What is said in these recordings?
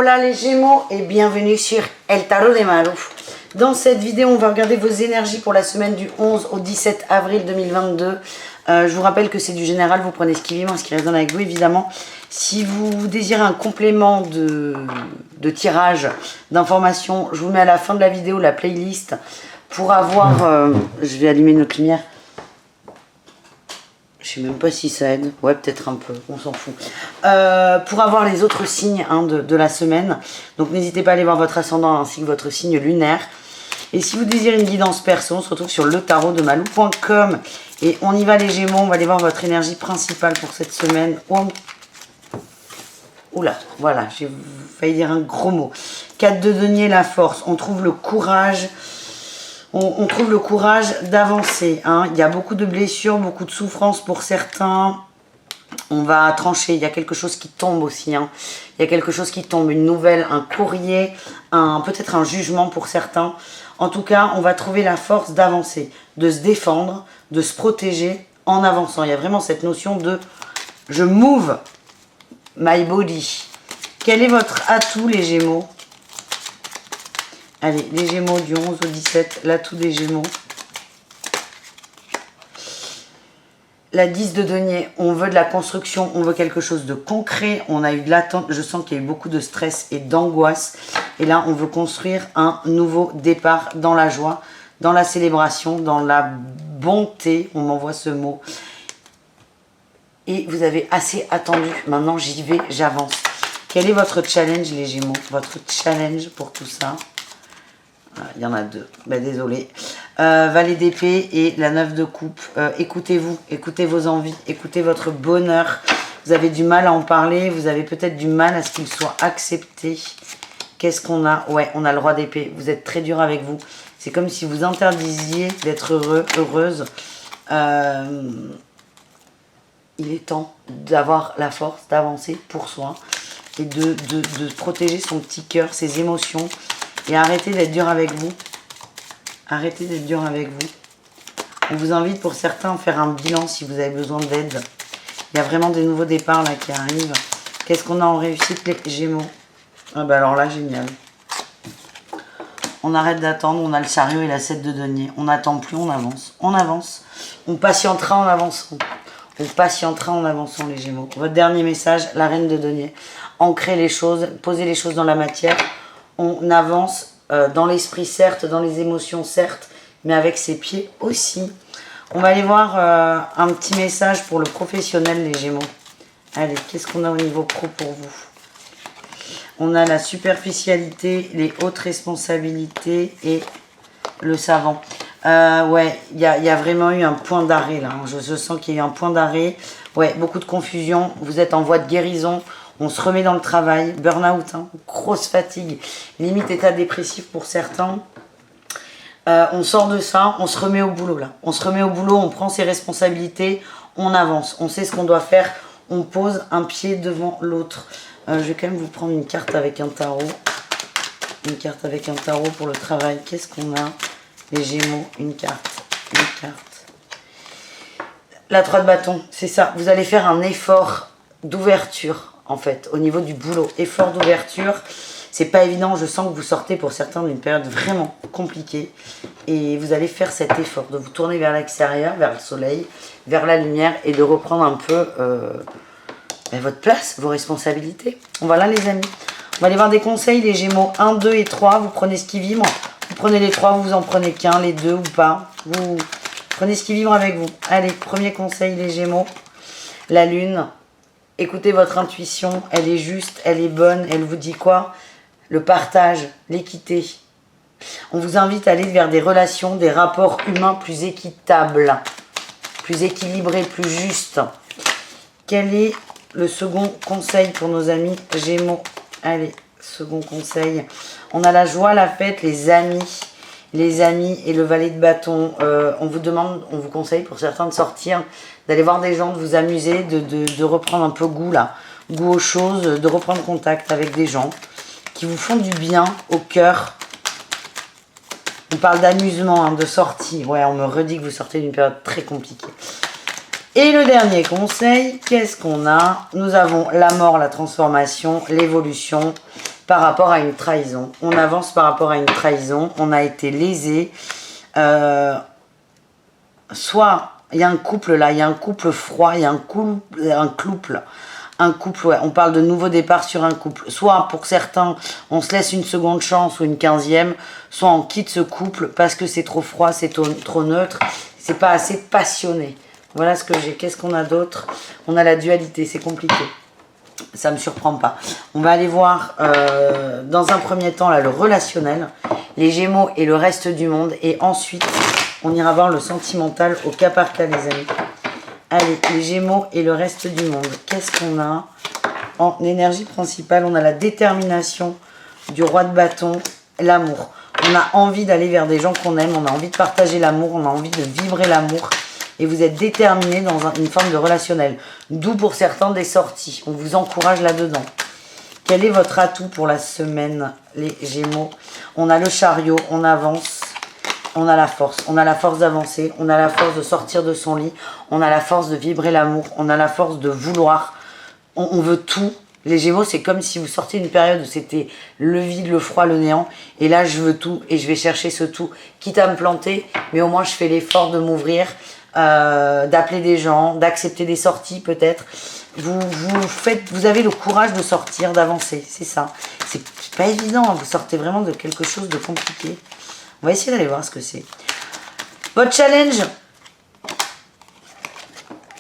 Hola les Gémeaux et bienvenue sur El Tarot de Maru. Dans cette vidéo, on va regarder vos énergies pour la semaine du 11 au 17 avril 2022. Je vous rappelle que c'est du général, vous prenez ce qui vient, ce qui résonne avec vous évidemment. Si vous désirez un complément de tirage, d'informations, je vous mets à la fin de la vidéo la playlist pour avoir... je vais allumer notre lumière. Je sais même pas si ça aide. Ouais, peut-être un peu. On s'en fout. Pour avoir les autres signes de la semaine. Donc, n'hésitez pas à aller voir votre ascendant ainsi que votre signe lunaire. Et si vous désirez une guidance perso, on se retrouve sur letarotdemalou.com. Et on y va les Gémeaux. On va aller voir votre énergie principale pour cette semaine. Oula, voilà. J'ai failli dire un gros mot. 4 de denier, la force. On trouve le courage. On trouve le courage d'avancer. Il y a beaucoup de blessures, beaucoup de souffrances pour certains. On va trancher. Il y a quelque chose qui tombe aussi. Il y a quelque chose qui tombe. Une nouvelle, un courrier, peut-être un jugement pour certains. En tout cas, on va trouver la force d'avancer, de se défendre, de se protéger en avançant. Il y a vraiment cette notion de « je move my body ». Quel est votre atout les Gémeaux ? Allez, les Gémeaux du 11 au 17, l'atout des Gémeaux. La 10 de denier, on veut de la construction, on veut quelque chose de concret. On a eu de l'attente, je sens qu'il y a eu beaucoup de stress et d'angoisse. Et là, on veut construire un nouveau départ dans la joie, dans la célébration, dans la bonté. On m'envoie ce mot. Et vous avez assez attendu. Maintenant, j'y vais, j'avance. Quel est votre challenge, les Gémeaux? Votre challenge pour tout ça? Il y en a deux, ben, désolé. Valet d'épée et la 9 de coupe. Écoutez-vous, écoutez vos envies, écoutez votre bonheur. Vous avez du mal à en parler, vous avez peut-être du mal à ce qu'il soit accepté. Qu'est-ce qu'on a? Ouais, on a le roi d'épée. Vous êtes très dur avec vous. C'est comme si vous interdisiez d'être heureux, heureuse. Il est temps d'avoir la force d'avancer pour soi et de protéger son petit cœur, ses émotions. Et arrêtez d'être dur avec vous. Arrêtez d'être dur avec vous. On vous invite pour certains à faire un bilan si vous avez besoin d'aide. Il y a vraiment des nouveaux départs là qui arrivent. Qu'est-ce qu'on a en réussite les Gémeaux? Ah bah alors là, génial. On arrête d'attendre, on a le chariot et la 7 de denier. On n'attend plus, on avance. On avance. On patientera en avançant. On patientera en avançant les Gémeaux. Votre dernier message, la reine de denier. Ancrez les choses, posez les choses dans la matière. On avance dans l'esprit, certes, dans les émotions, certes, mais avec ses pieds aussi. On va aller voir un petit message pour le professionnel, les Gémeaux. Allez, qu'est-ce qu'on a au niveau pro pour vous? On a la superficialité, les hautes responsabilités et le savant. Ouais, il y a vraiment eu un point d'arrêt là. Je sens qu'il y a eu un point d'arrêt. Ouais, beaucoup de confusion. Vous êtes en voie de guérison. On se remet dans le travail, burn-out, grosse fatigue, limite état dépressif pour certains. On sort de ça, on se remet au boulot là. On se remet au boulot, on prend ses responsabilités, on avance, on sait ce qu'on doit faire, on pose un pied devant l'autre. Je vais quand même vous prendre une carte avec un tarot. Une carte avec un tarot pour le travail. Qu'est-ce qu'on a? Les Gémeaux, une carte, une carte. La 3 de bâton, c'est ça. Vous allez faire un effort d'ouverture. En fait, au niveau du boulot, effort d'ouverture, c'est pas évident. Je sens que vous sortez pour certains d'une période vraiment compliquée et vous allez faire cet effort de vous tourner vers l'extérieur, vers le soleil, vers la lumière et de reprendre un peu votre place, vos responsabilités. Voilà les amis, on va aller voir des conseils les Gémeaux 1, 2 et 3, vous prenez ce qui vibre, vous prenez les 3, vous en prenez qu'un, les 2 ou pas, vous prenez ce qui vibre avec vous. Allez, premier conseil les Gémeaux, la lune. Écoutez votre intuition, elle est juste, elle est bonne, elle vous dit quoi? Le partage, l'équité. On vous invite à aller vers des relations, des rapports humains plus équitables, plus équilibrés, plus justes. Quel est le second conseil pour nos amis Gémeaux? Allez, second conseil. On a la joie, la fête, les amis et le valet de bâton. On vous demande, on vous conseille pour certains de sortir, d'aller voir des gens, de vous amuser, de reprendre un peu goût là, goût aux choses, de reprendre contact avec des gens qui vous font du bien au cœur. On parle d'amusement, de sortie. Ouais, on me redit que vous sortez d'une période très compliquée. Et le dernier conseil, qu'est-ce qu'on a? Nous avons la mort, la transformation, l'évolution par rapport à une trahison. On avance par rapport à une trahison. On a été lésé. Soit il y a un couple là, il y a un couple froid, il y a un couple. Un couple, ouais, on parle de nouveau départ sur un couple. Soit pour certains, on se laisse une seconde chance ou une 15e, soit on quitte ce couple parce que c'est trop froid, c'est trop neutre, c'est pas assez passionné. Voilà ce que j'ai. Qu'est-ce qu'on a d'autre? On a la dualité, c'est compliqué. Ça me surprend pas. On va aller voir dans un premier temps là, le relationnel, les Gémeaux et le reste du monde. Et ensuite, on ira voir le sentimental au cas par cas, les amis. Allez, les Gémeaux et le reste du monde. Qu'est-ce qu'on a? En énergie principale, on a la détermination du roi de bâton, l'amour. On a envie d'aller vers des gens qu'on aime, on a envie de partager l'amour, on a envie de vibrer l'amour. Et vous êtes déterminés dans une forme de relationnel. D'où pour certains des sorties. On vous encourage là-dedans. Quel est votre atout pour la semaine, les Gémeaux? On a le chariot, on avance. On a la force d'avancer, on a la force de sortir de son lit, on a la force de vibrer l'amour, on a la force de vouloir, on veut tout. Les Gémeaux, c'est comme si vous sortiez d'une période où c'était le vide, le froid, le néant, et là je veux tout et je vais chercher ce tout, quitte à me planter, mais au moins je fais l'effort de m'ouvrir, d'appeler des gens, d'accepter des sorties peut-être. Vous avez le courage de sortir, d'avancer, c'est ça. C'est pas évident, hein, vous sortez vraiment de quelque chose de compliqué. On va essayer d'aller voir ce que c'est. Votre challenge,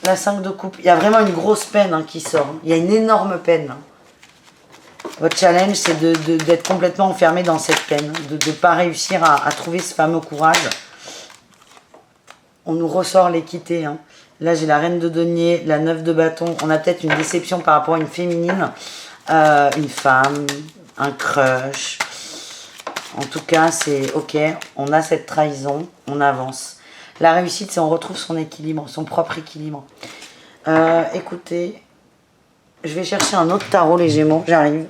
la 5 de coupe. Il y a vraiment une grosse peine hein, qui sort. Il y a une énorme peine. Votre challenge, c'est d'être complètement enfermé dans cette peine. De ne pas réussir à trouver ce fameux courage. On nous ressort l'équité. Hein. Là, j'ai la reine de denier, la 9 de bâton. On a peut-être une déception par rapport à une féminine. Une femme, un crush. En tout cas, c'est ok, on a cette trahison, on avance. La réussite, c'est on retrouve son équilibre, son propre équilibre. Écoutez, je vais chercher un autre tarot, les Gémeaux, j'arrive.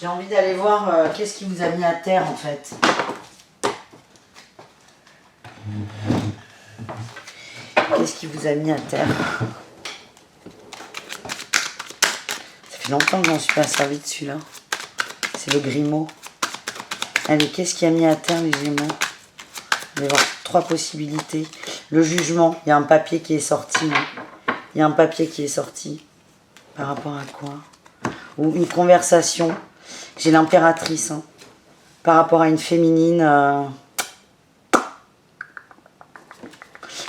J'ai envie d'aller voir qu'est-ce qui vous a mis à terre, en fait. Qu'est-ce qui vous a mis à terre? Ça fait longtemps que j'en suis pas servi de celui-là. C'est le Grimaud. Allez, qu'est-ce qui a mis à terre les Gémeaux? Vous allez voir 3 possibilités. Le jugement, il y a un papier qui est sorti. Il y a un papier qui est sorti. Par rapport à quoi? Ou une conversation. J'ai l'impératrice. Hein. Par rapport à une féminine...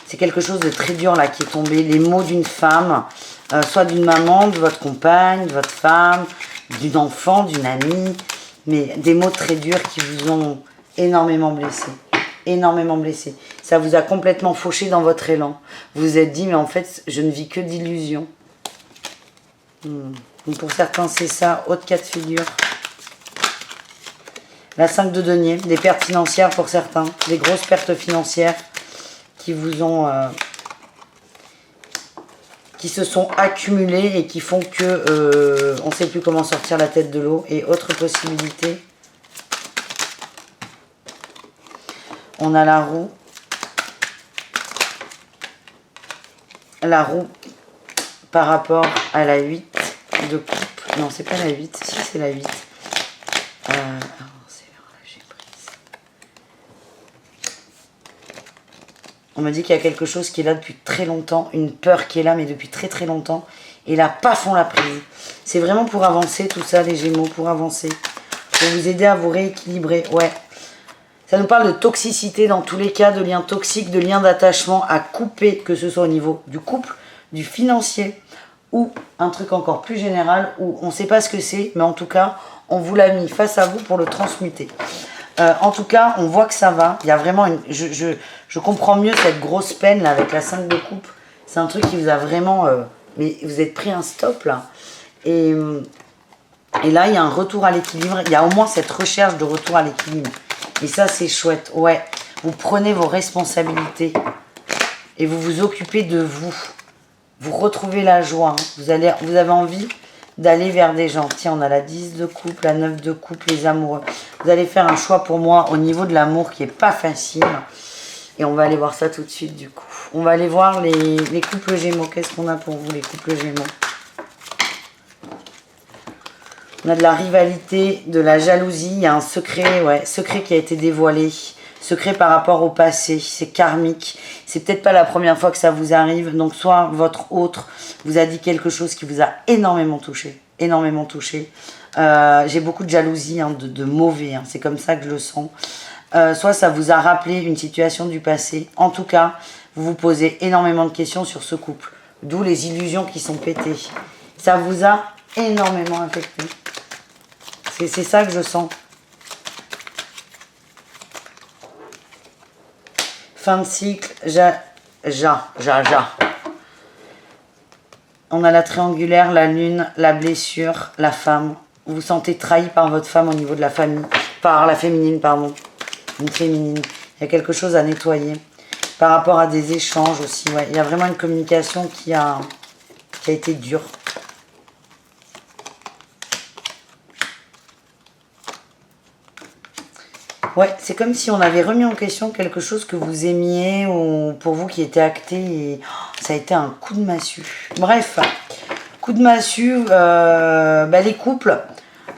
C'est quelque chose de très dur là qui est tombé. Les mots d'une femme, soit d'une maman, de votre compagne, de votre femme, d'une enfant, d'une amie. Mais des mots très durs qui vous ont énormément blessé. Énormément blessé. Ça vous a complètement fauché dans votre élan. Vous vous êtes dit, mais en fait, je ne vis que d'illusions. Donc pour certains, c'est ça. Autre cas de figure. La 5 de denier. Des pertes financières pour certains. Des grosses pertes financières. Qui vous ont qui se sont accumulés et qui font que on ne sait plus comment sortir la tête de l'eau. Et autre possibilité, on a la roue. La roue par rapport à la 8 de coupe. Non, c'est pas la 8. Si, c'est la 8. On me dit qu'il y a quelque chose qui est là depuis très longtemps, une peur qui est là, mais depuis très très longtemps. Et là, paf, on l'a prise. C'est vraiment pour avancer tout ça, les Gémeaux, pour avancer. Pour vous aider à vous rééquilibrer. Ouais. Ça nous parle de toxicité dans tous les cas, de liens toxiques, de liens d'attachement à couper, que ce soit au niveau du couple, du financier, ou un truc encore plus général, où on ne sait pas ce que c'est, mais en tout cas, on vous l'a mis face à vous pour le transmuter. En tout cas, on voit que ça va. Il y a vraiment une... Je comprends mieux cette grosse peine là avec la 5 de coupe. C'est un truc qui vous a vraiment... mais vous êtes pris un stop là. Et là, il y a un retour à l'équilibre. Il y a au moins cette recherche de retour à l'équilibre. Et ça, c'est chouette. Ouais, vous prenez vos responsabilités. Et vous vous occupez de vous. Vous retrouvez la joie. Hein. Vous avez envie d'aller vers des gens. Tiens, on a la 10 de coupe, la 9 de coupe, les amoureux. Vous allez faire un choix pour moi au niveau de l'amour qui n'est pas facile. Et on va aller voir ça tout de suite du coup. On va aller voir les couples Gémeaux. Qu'est-ce qu'on a pour vous les couples Gémeaux? On a de la rivalité, de la jalousie. Il y a un secret, ouais, secret qui a été dévoilé. Secret par rapport au passé. C'est karmique. C'est peut-être pas la première fois que ça vous arrive. Donc soit votre autre vous a dit quelque chose qui vous a énormément touché. Énormément touché. J'ai beaucoup de jalousie, hein, de mauvais. Hein, c'est comme ça que je le sens. Soit ça vous a rappelé une situation du passé. En tout cas, vous vous posez énormément de questions sur ce couple. D'où les illusions qui sont pétées. Ça vous a énormément affecté. C'est ça que je sens. Fin de cycle, On a la triangulaire, la lune, la blessure, la femme. Vous vous sentez trahi par votre femme au niveau de la famille. Par la féminine, pardon. Une féminine. Il y a quelque chose à nettoyer. Par rapport à des échanges aussi. Ouais. Il y a vraiment une communication qui a été dure. Ouais, c'est comme si on avait remis en question quelque chose que vous aimiez ou pour vous qui était acté et ça a été un coup de massue. Bref, coup de massue, les couples,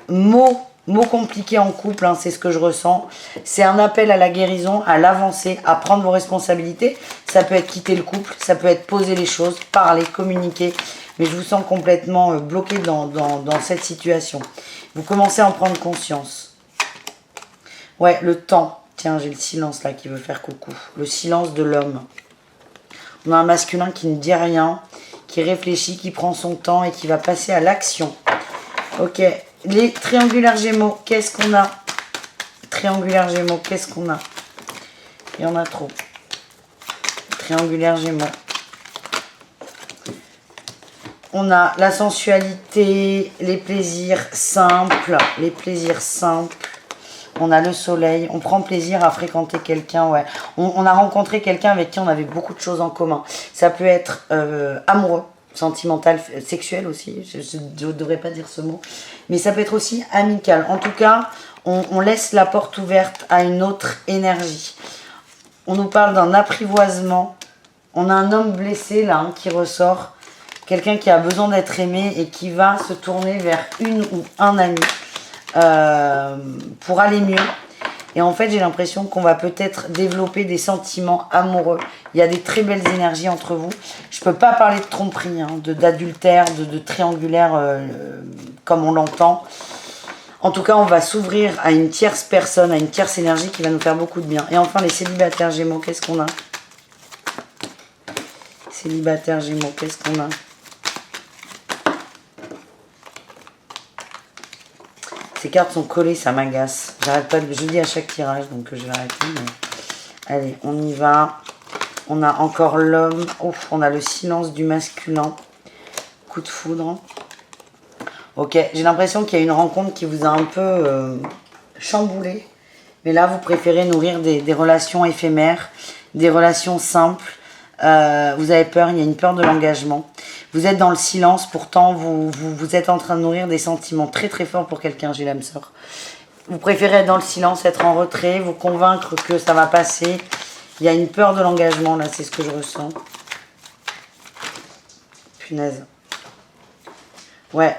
mots compliqués en couple, hein, c'est ce que je ressens. C'est un appel à la guérison, à l'avancée, à prendre vos responsabilités. Ça peut être quitter le couple, ça peut être poser les choses, parler, communiquer. Mais je vous sens complètement bloqué dans cette situation. Vous commencez à en prendre conscience. Ouais, le temps. Tiens, j'ai le silence là qui veut faire coucou. Le silence de l'homme. On a un masculin qui ne dit rien, qui réfléchit, qui prend son temps et qui va passer à l'action. Ok. Les triangulaires Gémeaux, qu'est-ce qu'on a? Triangulaires Gémeaux, qu'est-ce qu'on a? Il y en a trop. Triangulaires Gémeaux. On a la sensualité, les plaisirs simples. Les plaisirs simples. On a le soleil, on prend plaisir à fréquenter quelqu'un, ouais. On a rencontré quelqu'un avec qui on avait beaucoup de choses en commun. Ça peut être amoureux, sentimental, sexuel aussi, je ne devrais pas dire ce mot. Mais ça peut être aussi amical. En tout cas, on laisse la porte ouverte à une autre énergie. On nous parle d'un apprivoisement. On a un homme blessé là, hein, qui ressort. Quelqu'un qui a besoin d'être aimé et qui va se tourner vers une ou un ami. Pour aller mieux. Et en fait, j'ai l'impression qu'on va peut-être développer des sentiments amoureux. Il y a des très belles énergies entre vous. Je peux pas parler de tromperie, hein, d'adultère, de triangulaire comme on l'entend. En tout cas, on va s'ouvrir à une tierce personne, à une tierce énergie qui va nous faire beaucoup de bien. Et enfin, les célibataires Gémeaux, qu'est-ce qu'on a? Célibataires Gémeaux, qu'est-ce qu'on a? Ces cartes sont collées, ça m'agace. J'arrête pas de... Je dis à chaque tirage, donc je vais arrêter. Mais... Allez, on y va. On a encore l'homme. Ouf, on a le silence du masculin. Coup de foudre. Ok, j'ai l'impression qu'il y a une rencontre qui vous a un peu chamboulé. Mais là, vous préférez nourrir des relations éphémères, des relations simples. Vous avez peur, il y a une peur de l'engagement. Vous êtes dans le silence, pourtant vous êtes en train de nourrir des sentiments très très forts pour quelqu'un, j'ai l'âme sœur. Vous préférez être dans le silence, être en retrait, vous convaincre que ça va passer. Il y a une peur de l'engagement là, c'est ce que je ressens. Punaise. Ouais,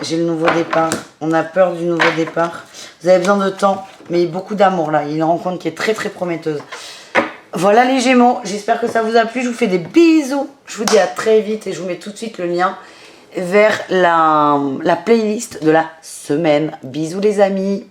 j'ai le nouveau départ. On a peur du nouveau départ. Vous avez besoin de temps, mais beaucoup d'amour là. Il y a une rencontre qui est très très prometteuse. Voilà les Gémeaux, j'espère que ça vous a plu, je vous fais des bisous, je vous dis à très vite et je vous mets tout de suite le lien vers la playlist de la semaine. Bisous les amis.